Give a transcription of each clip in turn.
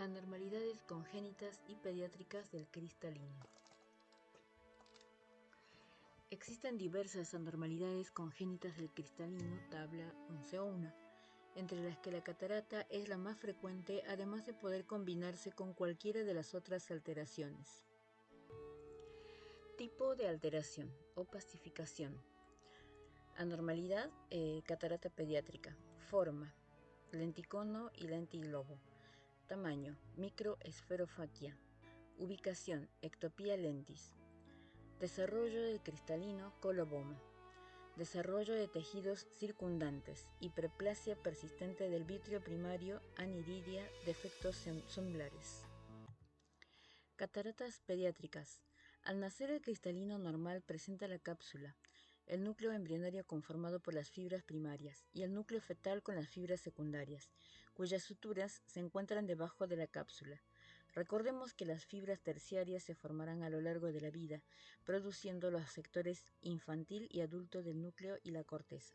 Anormalidades congénitas y pediátricas del cristalino. Existen diversas anormalidades congénitas del cristalino, tabla 11.1, entre las que la catarata es la más frecuente, además de poder combinarse con cualquiera de las otras alteraciones. Tipo de alteración: opacificación. Anormalidad, catarata pediátrica. Forma: lenticono y lentiglobo. Tamaño: microesferofaquia. Ubicación: ectopía lentis. Desarrollo del cristalino, coloboma. Desarrollo de tejidos circundantes. Hiperplasia persistente del vítreo primario, aniridia, defectos singulares. Cataratas pediátricas. Al nacer el cristalino normal presenta la cápsula, el núcleo embrionario conformado por las fibras primarias y el núcleo fetal con las fibras secundarias, cuyas suturas se encuentran debajo de la cápsula. Recordemos que las fibras terciarias se formarán a lo largo de la vida, produciendo los sectores infantil y adulto del núcleo y la corteza.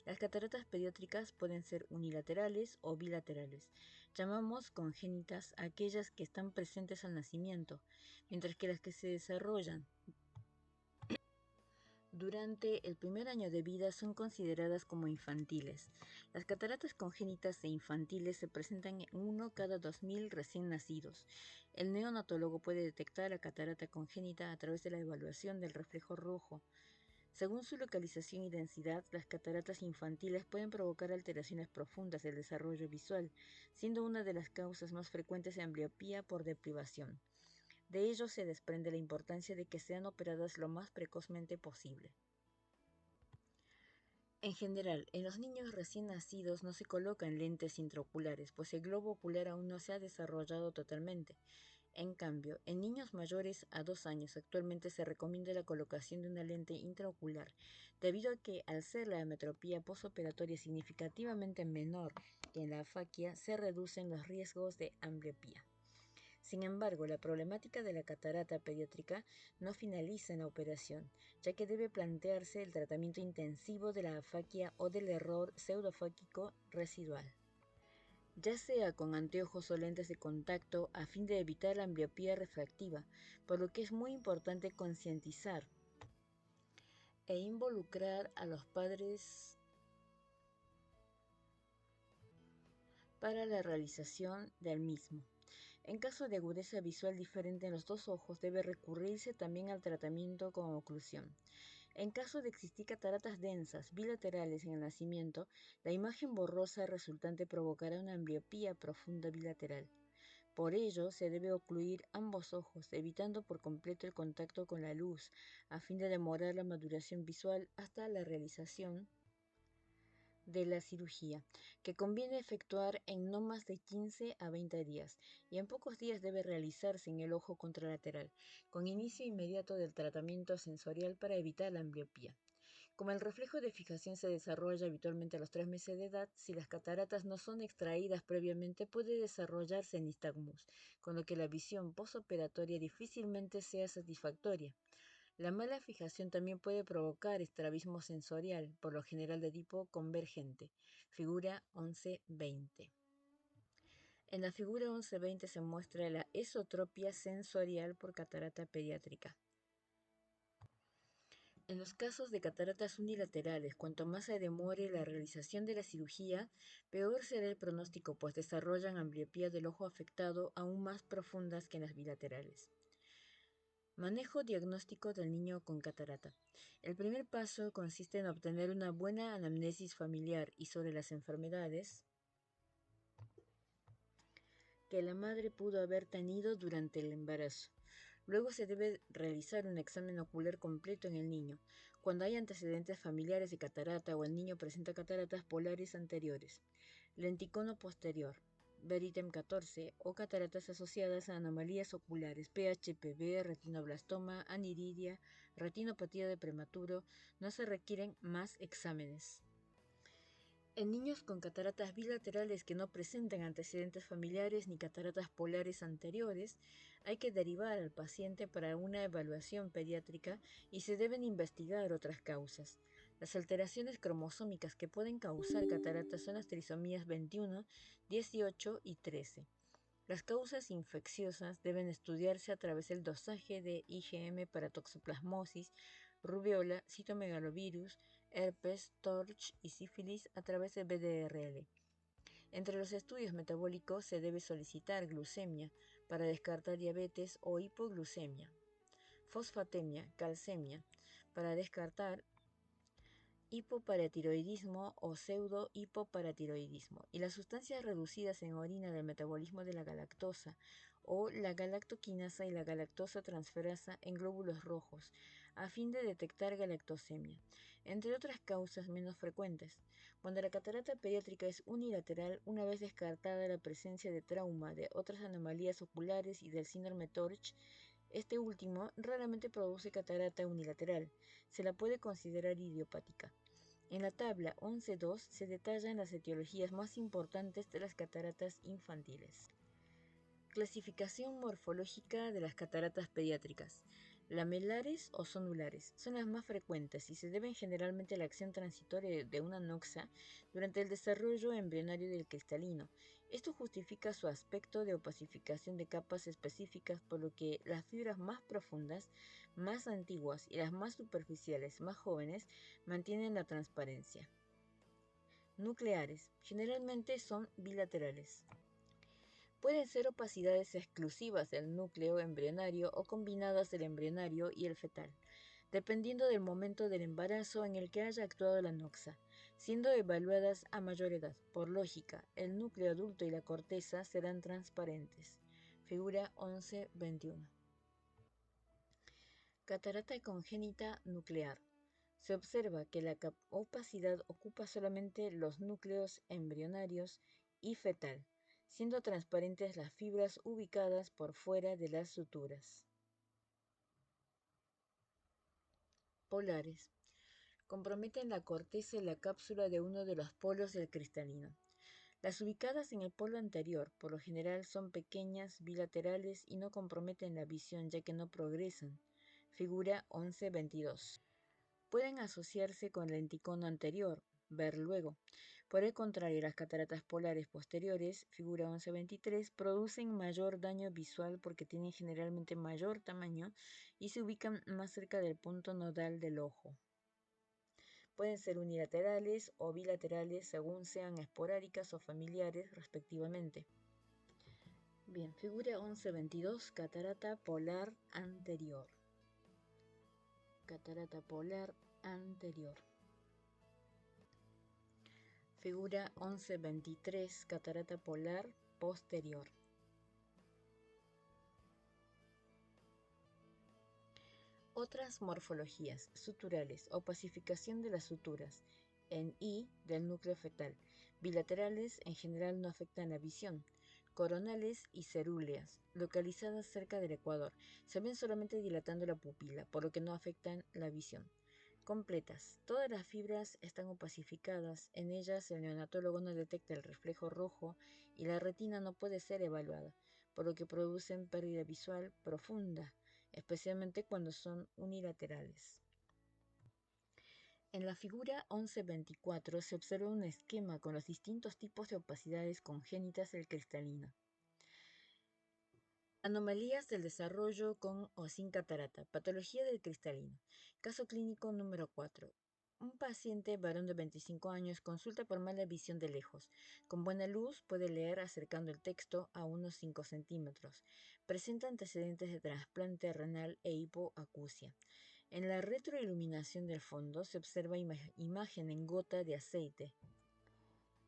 Las cataratas pediátricas pueden ser unilaterales o bilaterales. Llamamos congénitas a aquellas que están presentes al nacimiento, mientras que las que se desarrollan durante el primer año de vida son consideradas como infantiles. Las cataratas congénitas e infantiles se presentan en 1 cada 2.000 recién nacidos. El neonatólogo puede detectar la catarata congénita a través de la evaluación del reflejo rojo. Según su localización y densidad, las cataratas infantiles pueden provocar alteraciones profundas del desarrollo visual, siendo una de las causas más frecuentes ambliopía por deprivación. De ello se desprende la importancia de que sean operadas lo más precozmente posible. En general, en los niños recién nacidos no se colocan lentes intraoculares, pues el globo ocular aún no se ha desarrollado totalmente. En cambio, en niños mayores a 2 años actualmente se recomienda la colocación de una lente intraocular, debido a que al ser la ametropía posoperatoria significativamente menor que en la afaquia, se reducen los riesgos de ambliopía. Sin embargo, la problemática de la catarata pediátrica no finaliza en la operación, ya que debe plantearse el tratamiento intensivo de la afaquia o del error pseudofáquico residual, ya sea con anteojos o lentes de contacto a fin de evitar la ambliopía refractiva, por lo que es muy importante concientizar e involucrar a los padres para la realización del mismo. En caso de agudeza visual diferente en los dos ojos, debe recurrirse también al tratamiento con oclusión. En caso de existir cataratas densas bilaterales en el nacimiento, la imagen borrosa resultante provocará una ambliopía profunda bilateral. Por ello, se debe ocluir ambos ojos, evitando por completo el contacto con la luz, a fin de demorar la maduración visual hasta la realización de la cirugía, que conviene efectuar en no más de 15 a 20 días, y en pocos días debe realizarse en el ojo contralateral, con inicio inmediato del tratamiento sensorial para evitar la ambliopía. Como el reflejo de fijación se desarrolla habitualmente a los 3 meses de edad, si las cataratas no son extraídas previamente, puede desarrollarse nistagmus, con lo que la visión posoperatoria difícilmente sea satisfactoria. La mala fijación también puede provocar estrabismo sensorial, por lo general de tipo convergente. Figura 11.20. En la figura 11.20 se muestra la esotropia sensorial por catarata pediátrica. En los casos de cataratas unilaterales, cuanto más se demore la realización de la cirugía, peor será el pronóstico, pues desarrollan ambliopía del ojo afectado aún más profundas que en las bilaterales. Manejo diagnóstico del niño con catarata. El primer paso consiste en obtener una buena anamnesis familiar y sobre las enfermedades que la madre pudo haber tenido durante el embarazo. Luego se debe realizar un examen ocular completo en el niño, cuando hay antecedentes familiares de catarata o el niño presenta cataratas polares anteriores. Lenticono posterior, Veritem 14 o cataratas asociadas a anomalías oculares, PHPV, retinoblastoma, aniridia, retinopatía de prematuro, no se requieren más exámenes. En niños con cataratas bilaterales que no presenten antecedentes familiares ni cataratas polares anteriores, hay que derivar al paciente para una evaluación pediátrica y se deben investigar otras causas. Las alteraciones cromosómicas que pueden causar cataratas son las trisomías 21, 18 y 13. Las causas infecciosas deben estudiarse a través del dosaje de IgM para toxoplasmosis, rubiola, citomegalovirus, herpes, torch y sífilis a través de BDRL. Entre los estudios metabólicos se debe solicitar glucemia para descartar diabetes o hipoglucemia, fosfatemia, calcemia para descartar hipoparatiroidismo o pseudo-hipoparatiroidismo, y las sustancias reducidas en orina del metabolismo de la galactosa o la galactoquinasa y la galactosa transferasa en glóbulos rojos, a fin de detectar galactosemia, entre otras causas menos frecuentes. Cuando la catarata pediátrica es unilateral, una vez descartada la presencia de trauma, de otras anomalías oculares y del síndrome Torch, este último raramente produce catarata unilateral. Se la puede considerar idiopática. En la tabla 11.2 se detallan las etiologías más importantes de las cataratas infantiles. Clasificación morfológica de las cataratas pediátricas. Lamelares o zonulares son las más frecuentes y se deben generalmente a la acción transitoria de una noxa durante el desarrollo embrionario del cristalino. Esto justifica su aspecto de opacificación de capas específicas, por lo que las fibras más profundas, más antiguas, y las más superficiales, más jóvenes, mantienen la transparencia. Nucleares generalmente son bilaterales. Pueden ser opacidades exclusivas del núcleo embrionario o combinadas del embrionario y el fetal, dependiendo del momento del embarazo en el que haya actuado la noxa, siendo evaluadas a mayor edad. Por lógica, el núcleo adulto y la corteza serán transparentes. Figura 11.21. Catarata congénita nuclear. Se observa que la opacidad ocupa solamente los núcleos embrionarios y fetal, siendo transparentes las fibras ubicadas por fuera de las suturas. Polares. Comprometen la corteza y la cápsula de uno de los polos del cristalino. Las ubicadas en el polo anterior, por lo general, son pequeñas, bilaterales y no comprometen la visión ya que no progresan. Figura 11.22. Pueden asociarse con el lenticono anterior, ver luego. Por el contrario, las cataratas polares posteriores, figura 11.23, producen mayor daño visual porque tienen generalmente mayor tamaño y se ubican más cerca del punto nodal del ojo. Pueden ser unilaterales o bilaterales según sean esporádicas o familiares, respectivamente. Bien, figura 11.22, catarata polar anterior. Catarata polar anterior. Figura 11.23, catarata polar posterior. Otras morfologías suturales, opacificación de las suturas en I del núcleo fetal. Bilaterales en general no afectan la visión. Coronales y cerúleas, localizadas cerca del ecuador, se ven solamente dilatando la pupila, por lo que no afectan la visión. Completas. Todas las fibras están opacificadas. En ellas el neonatólogo no detecta el reflejo rojo y la retina no puede ser evaluada, por lo que producen pérdida visual profunda, especialmente cuando son unilaterales. En la figura 11.24 se observa un esquema con los distintos tipos de opacidades congénitas del cristalino. Anomalías del desarrollo con o sin catarata. Patología del cristalino. Caso clínico número 4. Un paciente varón de 25 años consulta por mala visión de lejos. Con buena luz puede leer acercando el texto a unos 5 centímetros. Presenta antecedentes de trasplante renal e hipoacusia. En la retroiluminación del fondo se observa imagen en gota de aceite.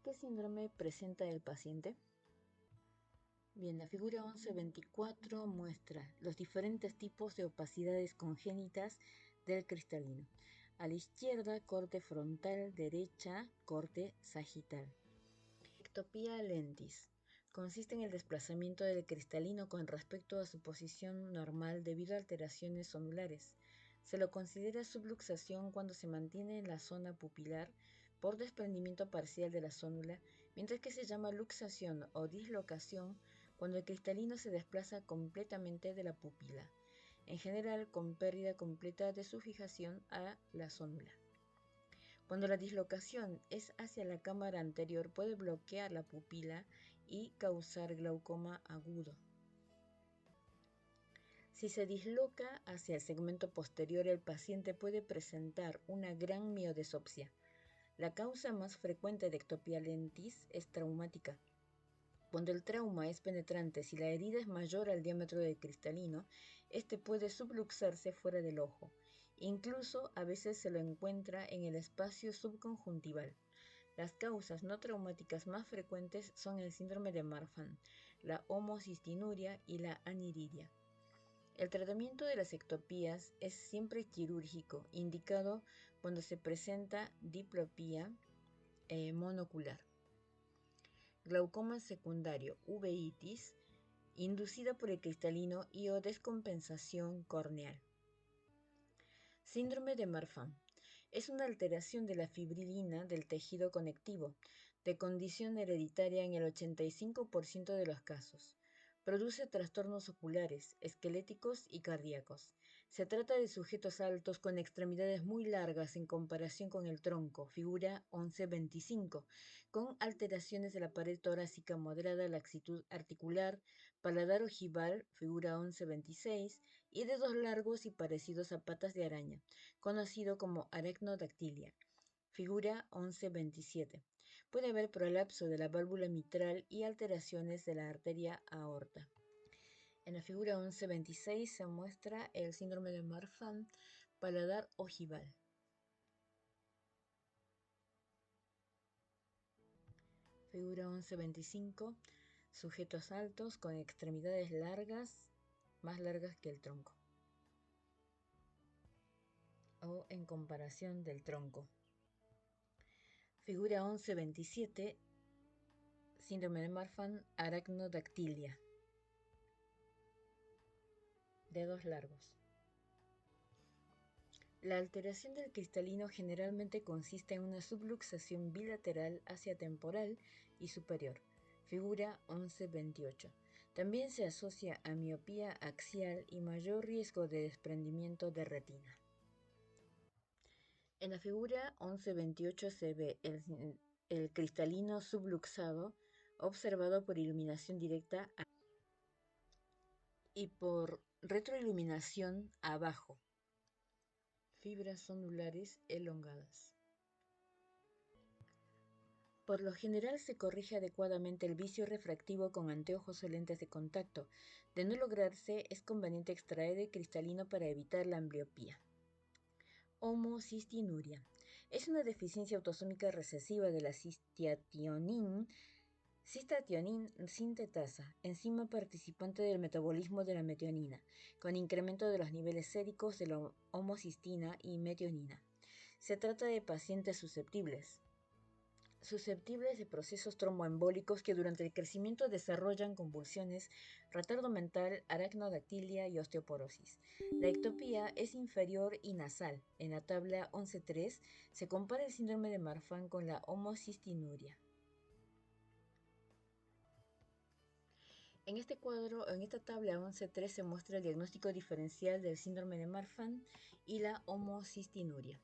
¿Qué síndrome presenta el paciente? Bien, la figura 11.24 muestra los diferentes tipos de opacidades congénitas del cristalino. A la izquierda, corte frontal, derecha, corte sagital. Ectopía lentis. Consiste en el desplazamiento del cristalino con respecto a su posición normal debido a alteraciones zonulares. Se lo considera subluxación cuando se mantiene en la zona pupilar por desprendimiento parcial de la zónula, mientras que se llama luxación o dislocación cuando el cristalino se desplaza completamente de la pupila, en general con pérdida completa de su fijación a la zónula. Cuando la dislocación es hacia la cámara anterior puede bloquear la pupila y causar glaucoma agudo. Si se disloca hacia el segmento posterior, el paciente puede presentar una gran miodesopsia. La causa más frecuente de ectopía lentis es traumática. Cuando el trauma es penetrante, si la herida es mayor al diámetro del cristalino, este puede subluxarse fuera del ojo. Incluso a veces se lo encuentra en el espacio subconjuntival. Las causas no traumáticas más frecuentes son el síndrome de Marfan, la homocistinuria y la aniridia. El tratamiento de las ectopías es siempre quirúrgico, indicado cuando se presenta diplopía monocular. Glaucoma secundario, uveitis, inducida por el cristalino y o descompensación corneal. Síndrome de Marfan. Es una alteración de la fibrilina del tejido conectivo, de condición hereditaria en el 85% de los casos. Produce trastornos oculares, esqueléticos y cardíacos. Se trata de sujetos altos con extremidades muy largas en comparación con el tronco, figura 1125, con alteraciones de la pared torácica moderada, laxitud articular, paladar ojival, figura 1126, y dedos largos y parecidos a patas de araña, conocido como aracnodactilia, figura 1127. Puede haber prolapso de la válvula mitral y alteraciones de la arteria aorta. En la figura 1126 se muestra el síndrome de Marfan, paladar ojival. Figura 1125, sujetos altos con extremidades largas, más largas que el tronco, o en comparación del tronco. Figura 1127, síndrome de Marfan, aracnodactilia. Dedos largos. La alteración del cristalino generalmente consiste en una subluxación bilateral hacia temporal y superior. Figura 1128. También se asocia a miopía axial y mayor riesgo de desprendimiento de retina. En la figura 1128 se ve el cristalino subluxado observado por iluminación directa y por retroiluminación abajo. Fibras ondulares elongadas. Por lo general se corrige adecuadamente el vicio refractivo con anteojos o lentes de contacto. De no lograrse, es conveniente extraer el cristalino para evitar la ambliopía. Homocistinuria. Es una deficiencia autosómica recesiva de la cistationin sintetasa, enzima participante del metabolismo de la metionina, con incremento de los niveles séricos de la homocistina y metionina. Se trata de pacientes susceptibles de procesos tromboembólicos que durante el crecimiento desarrollan convulsiones, retardo mental, aracnodactilia y osteoporosis. La ectopía es inferior y nasal. En la tabla 11.3 se compara el síndrome de Marfan con la homocistinuria. En esta tabla 11.3 se muestra el diagnóstico diferencial del síndrome de Marfan y la homocistinuria.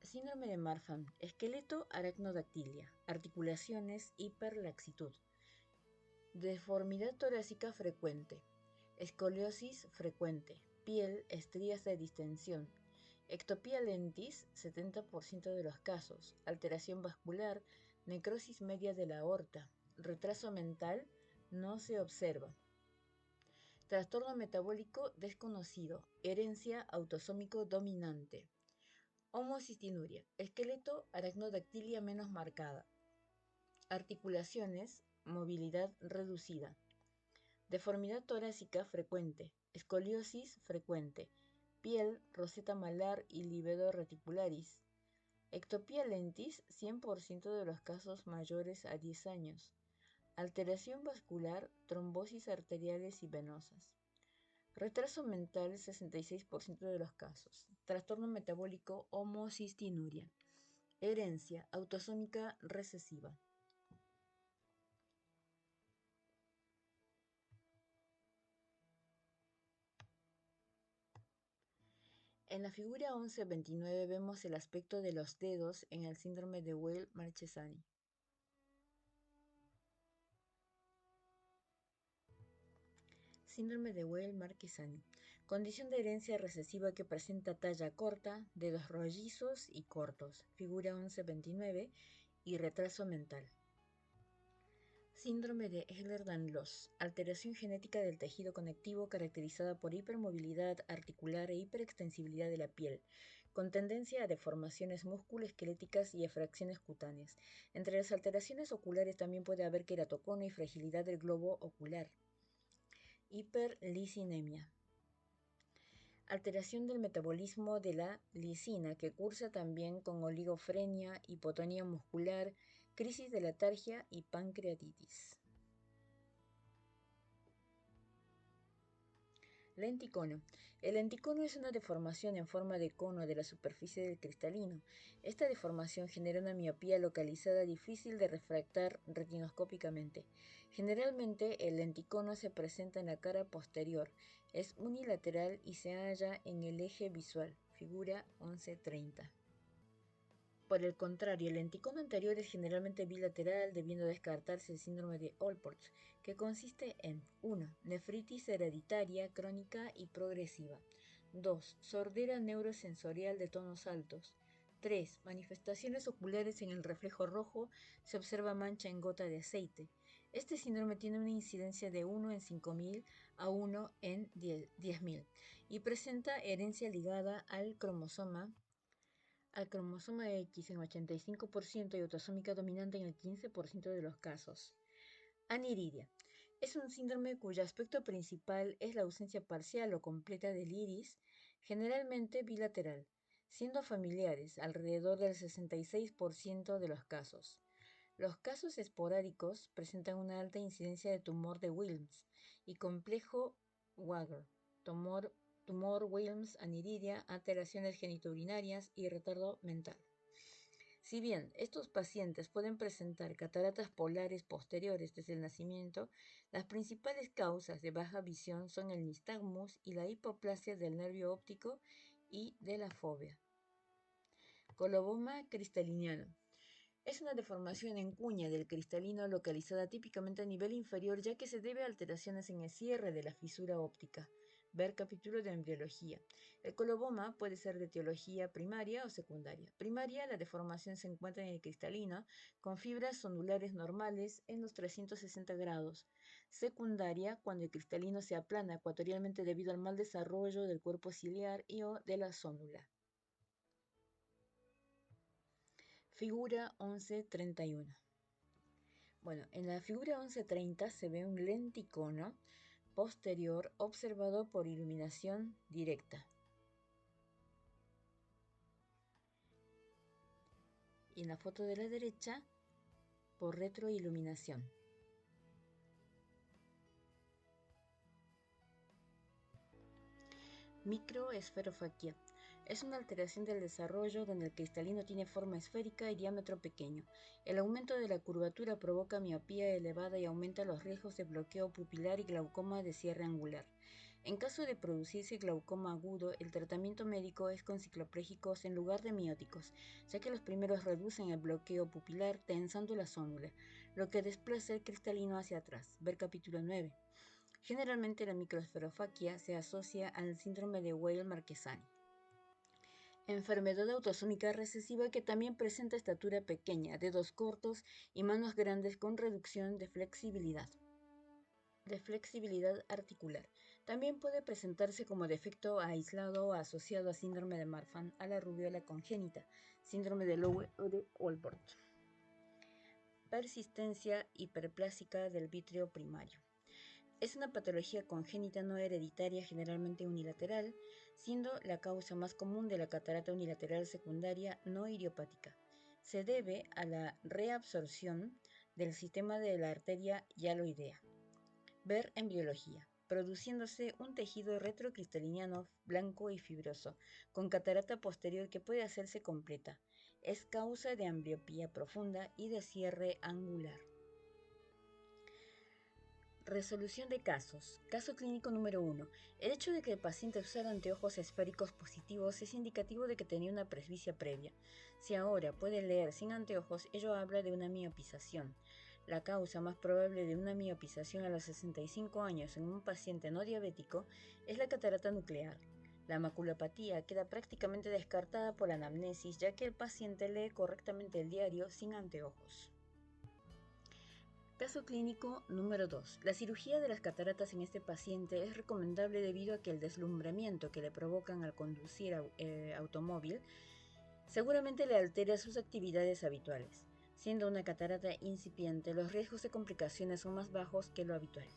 Síndrome de Marfan, esqueleto, aracnodactilia, articulaciones, hiperlaxitud, deformidad torácica frecuente, escoliosis frecuente, piel, estrías de distensión, ectopía lentis, 70% de los casos, alteración vascular, necrosis media de la aorta, retraso mental, no se observa. Trastorno metabólico desconocido, herencia autosómico dominante. Homocistinuria, esqueleto, aracnodactilia menos marcada. Articulaciones, movilidad reducida. Deformidad torácica frecuente, escoliosis frecuente. Piel, roseta malar y livedo reticularis. Ectopía lentis, 100% de los casos mayores a 10 años. Alteración vascular, trombosis arteriales y venosas. Retraso mental, 66% de los casos. Trastorno metabólico, homocistinuria. Herencia autosómica recesiva. En la figura 11.29 vemos el aspecto de los dedos en el síndrome de Weil-Marchesani. Síndrome de Weil-Marquesani. Condición de herencia recesiva que presenta talla corta, dedos rollizos y cortos, figura 1129, y retraso mental. Síndrome de Ehlers-Danlos, alteración genética del tejido conectivo caracterizada por hipermovilidad articular e hiperextensibilidad de la piel, con tendencia a deformaciones musculoesqueléticas y a fracciones cutáneas. Entre las alteraciones oculares también puede haber queratocono y fragilidad del globo ocular. Hiperlicinemia. Alteración del metabolismo de la lisina que cursa también con oligofrenia, hipotonía muscular, crisis de letargia y pancreatitis. Lenticono. El lenticono es una deformación en forma de cono de la superficie del cristalino. Esta deformación genera una miopía localizada difícil de refractar retinoscópicamente. Generalmente el lenticono se presenta en la cara posterior, es unilateral y se halla en el eje visual, figura 1130. Por el contrario, el lenticono anterior es generalmente bilateral, debiendo descartarse el síndrome de Olpert, que consiste en 1. Nefritis hereditaria, crónica y progresiva. 2. Sordera neurosensorial de tonos altos. 3. Manifestaciones oculares en el reflejo rojo, se observa mancha en gota de aceite. Este síndrome tiene una incidencia de 1 en 5.000 a 1 en 10.000 y presenta herencia ligada al cromosoma X en 85% y autosómica dominante en el 15% de los casos. Aniridia. Es un síndrome cuyo aspecto principal es la ausencia parcial o completa del iris, generalmente bilateral, siendo familiares alrededor del 66% de los casos. Los casos esporádicos presentan una alta incidencia de tumor de Wilms y complejo Wager, tumor Wilms, aniridia, alteraciones genitourinarias y retardo mental. Si bien estos pacientes pueden presentar cataratas polares posteriores desde el nacimiento, las principales causas de baja visión son el nistagmus y la hipoplasia del nervio óptico y de la fobia. Coloboma cristaliniano. Es una deformación en cuña del cristalino localizada típicamente a nivel inferior, ya que se debe a alteraciones en el cierre de la fisura óptica. Ver capítulo de embriología. El coloboma puede ser de etiología primaria o secundaria. Primaria, la deformación se encuentra en el cristalino con fibras ondulares normales en los 360 grados. Secundaria, cuando el cristalino se aplana ecuatorialmente debido al mal desarrollo del cuerpo ciliar y o de la zónula. Figura 1131. Bueno, en la figura 1130 se ve un lenticono posterior observado por iluminación directa. Y en la foto de la derecha, por retroiluminación. Microesferofaquia. Es una alteración del desarrollo donde el cristalino tiene forma esférica y diámetro pequeño. El aumento de la curvatura provoca miopía elevada y aumenta los riesgos de bloqueo pupilar y glaucoma de cierre angular. En caso de producirse glaucoma agudo, el tratamiento médico es con ciclopléjicos en lugar de mióticos, ya que los primeros reducen el bloqueo pupilar tensando la zónula, lo que desplaza el cristalino hacia atrás. Ver capítulo 9. Generalmente la microesferofaquia se asocia al síndrome de Weil-Marquesani. Enfermedad autosómica recesiva que también presenta estatura pequeña, dedos cortos y manos grandes con reducción de flexibilidad articular. También puede presentarse como defecto aislado o asociado a síndrome de Marfan, a la rubiola congénita, síndrome de Lowe o de Olpert. Persistencia hiperplásica del vítreo primario. Es una patología congénita no hereditaria, generalmente unilateral, siendo la causa más común de la catarata unilateral secundaria no idiopática. Se debe a la reabsorción del sistema de la arteria hialoidea. Ver embriología, produciéndose un tejido retrocristaliniano blanco y fibroso, con catarata posterior que puede hacerse completa. Es causa de ambliopía profunda y de cierre angular. Resolución de casos. Caso clínico número 1. El hecho de que el paciente usara anteojos esféricos positivos es indicativo de que tenía una presbicia previa. Si ahora puede leer sin anteojos, ello habla de una miopización. La causa más probable de una miopización a los 65 años en un paciente no diabético es la catarata nuclear. La maculopatía queda prácticamente descartada por la anamnesis, ya que el paciente lee correctamente el diario sin anteojos. Caso clínico número 2. La cirugía de las cataratas en este paciente es recomendable debido a que el deslumbramiento que le provocan al conducir automóvil seguramente le altera sus actividades habituales. Siendo una catarata incipiente, los riesgos de complicaciones son más bajos que lo habitual.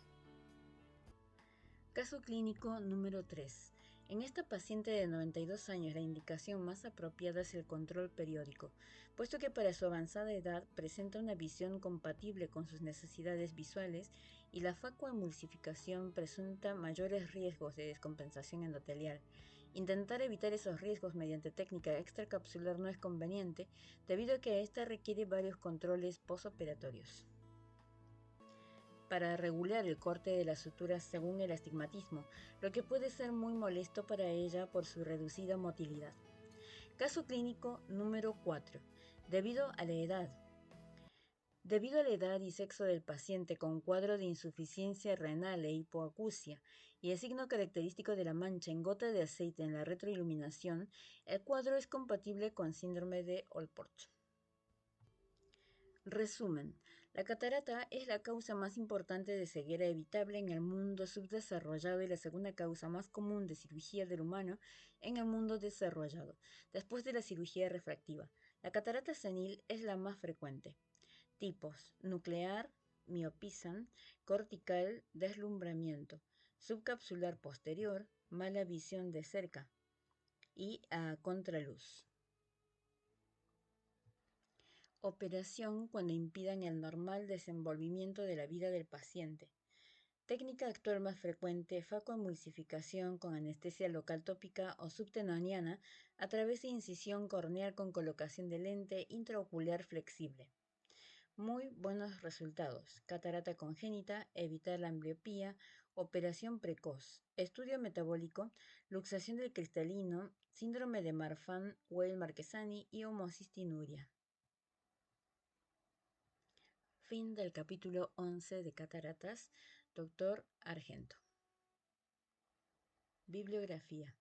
Caso clínico número 3. En esta paciente de 92 años la indicación más apropiada es el control periódico, puesto que para su avanzada edad presenta una visión compatible con sus necesidades visuales y la facoemulsificación presenta mayores riesgos de descompensación endotelial. Intentar evitar esos riesgos mediante técnica extracapsular no es conveniente, debido a que ésta requiere varios controles postoperatorios. Para regular el corte de las suturas según el astigmatismo, lo que puede ser muy molesto para ella por su reducida motilidad. Caso clínico número 4. Debido a la edad. Debido a la edad y sexo del paciente con cuadro de insuficiencia renal e hipoacusia y el signo característico de la mancha en gota de aceite en la retroiluminación, el cuadro es compatible con síndrome de Olpert. Resumen. La catarata es la causa más importante de ceguera evitable en el mundo subdesarrollado y la segunda causa más común de cirugía del humano en el mundo desarrollado, después de la cirugía refractiva. La catarata senil es la más frecuente. Tipos: nuclear, miopizan, cortical, deslumbramiento, subcapsular posterior, mala visión de cerca y a contraluz. Operación cuando impidan el normal desenvolvimiento de la vida del paciente. Técnica actual más frecuente: facoemulsificación con anestesia local tópica o subtenoniana a través de incisión corneal con colocación de lente intraocular flexible. Muy buenos resultados: catarata congénita, evitar la ambliopía, operación precoz, estudio metabólico, luxación del cristalino, síndrome de Marfan-Weill-Marquesani y homocistinuria. Fin del capítulo 11 de Cataratas, Dr. Argento. Bibliografía.